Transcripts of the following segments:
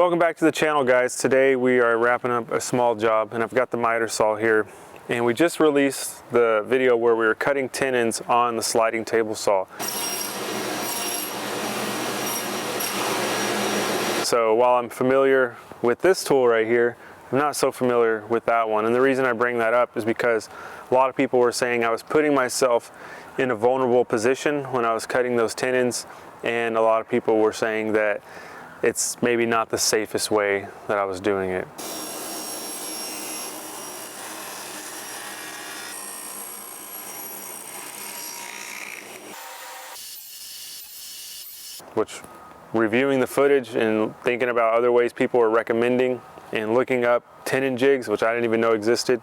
Welcome back to the channel, guys. Today we are wrapping up a small job and I've got the miter saw here, and we just released the video where we were cutting tenons on the sliding table saw. So while I'm familiar with this tool right here, I'm not so familiar with that one. And the reason I bring that up is because a lot of people were saying I was putting myself in a vulnerable position when I was cutting those tenons, and a lot of people were saying that it's maybe not the safest way that I was doing it. Which, reviewing the footage and thinking about other ways people were recommending and looking up tenon jigs, which I didn't even know existed,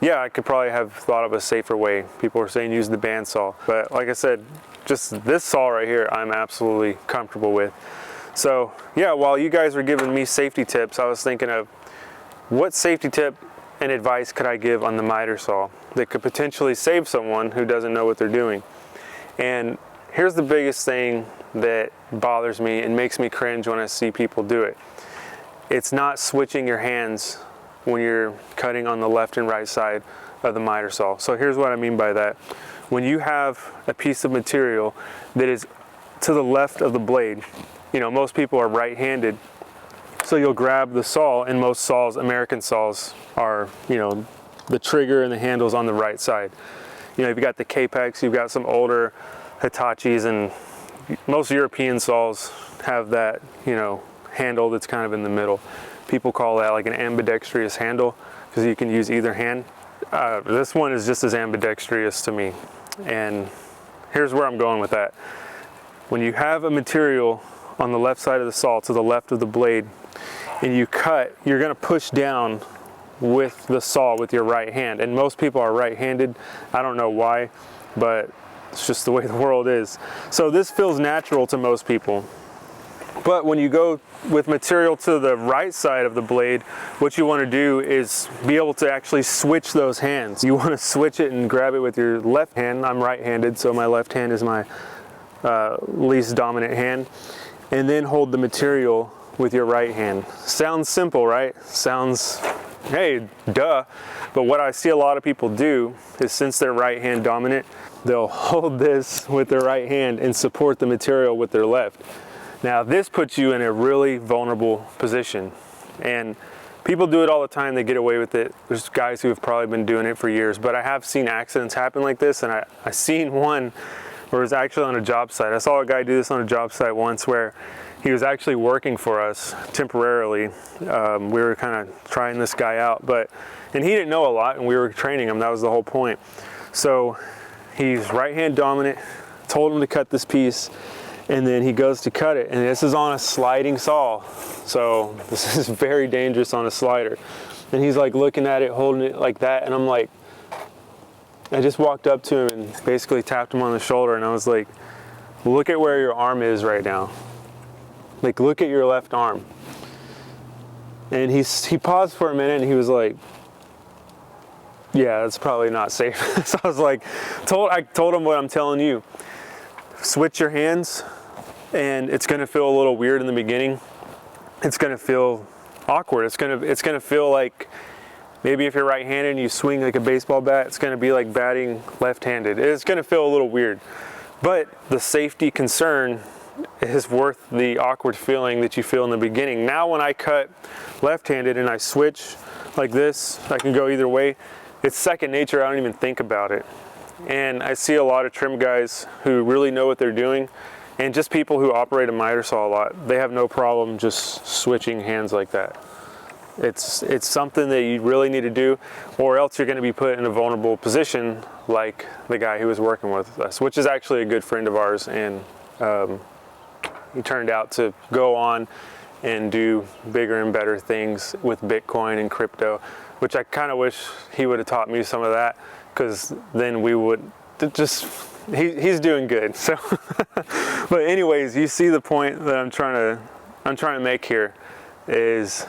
yeah, I could probably have thought of a safer way. People were saying use the bandsaw, but like I said, just this saw right here I'm absolutely comfortable with. So yeah, while you guys were giving me safety tips, I was thinking of what safety tip and advice could I give on the miter saw that could potentially save someone who doesn't know what they're doing. And here's the biggest thing that bothers me and makes me cringe when I see people do it. It's not switching your hands when you're cutting on the left and right side of the miter saw. So here's what I mean by that. When you have a piece of material that is to the left of the blade, you know, most people are right-handed, so you'll grab the saw, and most saws, American saws, are, you know, the trigger and the handle's on the right side. You know, you've got the Capex, you've got some older Hitachis, and most European saws have that, you know, handle that's kind of in the middle. People call that like an ambidextrous handle because you can use either hand. This one is just as ambidextrous to me, and here's where I'm going with that. When you have a material on the left side of the saw to the left of the blade and you cut, you're going to push down with the saw with your right hand, and most people are right-handed. I don't know why, but it's just the way the world is. So this feels natural to most people. But when you go with material to the right side of the blade, what you want to do is be able to actually switch those hands. You want to switch it and grab it with your left hand. I'm right-handed, so my left hand is my least dominant hand, and then hold the material with your right hand. Sounds simple, right? Sounds, hey, duh. But what I see a lot of people do is, since they're right hand dominant, they'll hold this with their right hand and support the material with their left. Now this puts you in a really vulnerable position, and people do it all the time. They get away with it. There's guys who have probably been doing it for years, but I have seen accidents happen like this, and I seen one where it was actually on a job site. I saw a guy do this on a job site once where he was actually working for us temporarily. We were kind of trying this guy out, and he didn't know a lot, and we were training him. That was the whole point. So he's right hand dominant, told him to cut this piece, and then he goes to cut it, and this is on a sliding saw, so this is very dangerous on a slider. And he's like looking at it, holding it like that, and I'm like, I just walked up to him and basically tapped him on the shoulder, and I was like, look at where your arm is right now. Like, look at your left arm. And he paused for a minute, and he was like, yeah, that's probably not safe. So I was like, I told him what I'm telling you. Switch your hands, and it's gonna feel a little weird in the beginning. It's gonna feel awkward. It's gonna feel like, maybe if you're right-handed and you swing like a baseball bat, it's going to be like batting left-handed. It's going to feel a little weird. But the safety concern is worth the awkward feeling that you feel in the beginning. Now when I cut left-handed and I switch like this, I can go either way. It's second nature. I don't even think about it. And I see a lot of trim guys who really know what they're doing, and just people who operate a miter saw a lot. They have no problem just switching hands like that. It's something that you really need to do, or else you're going to be put in a vulnerable position like the guy who was working with us, which is actually a good friend of ours, and he turned out to go on and do bigger and better things with Bitcoin and crypto, which I kind of wish he would have taught me some of that, because then we would just, he's doing good. So but anyways, you see the point that I'm trying to make here is,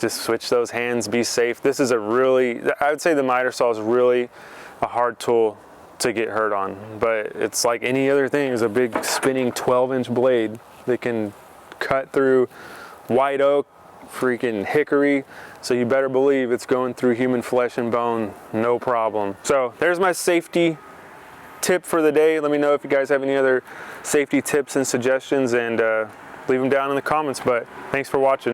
just switch those hands, be safe. This is I would say the miter saw is really a hard tool to get hurt on, but it's like any other thing. It's a big spinning 12-inch blade that can cut through white oak, freaking hickory, so you better believe it's going through human flesh and bone, no problem. So there's my safety tip for the day. Let me know if you guys have any other safety tips and suggestions, and leave them down in the comments. But thanks for watching.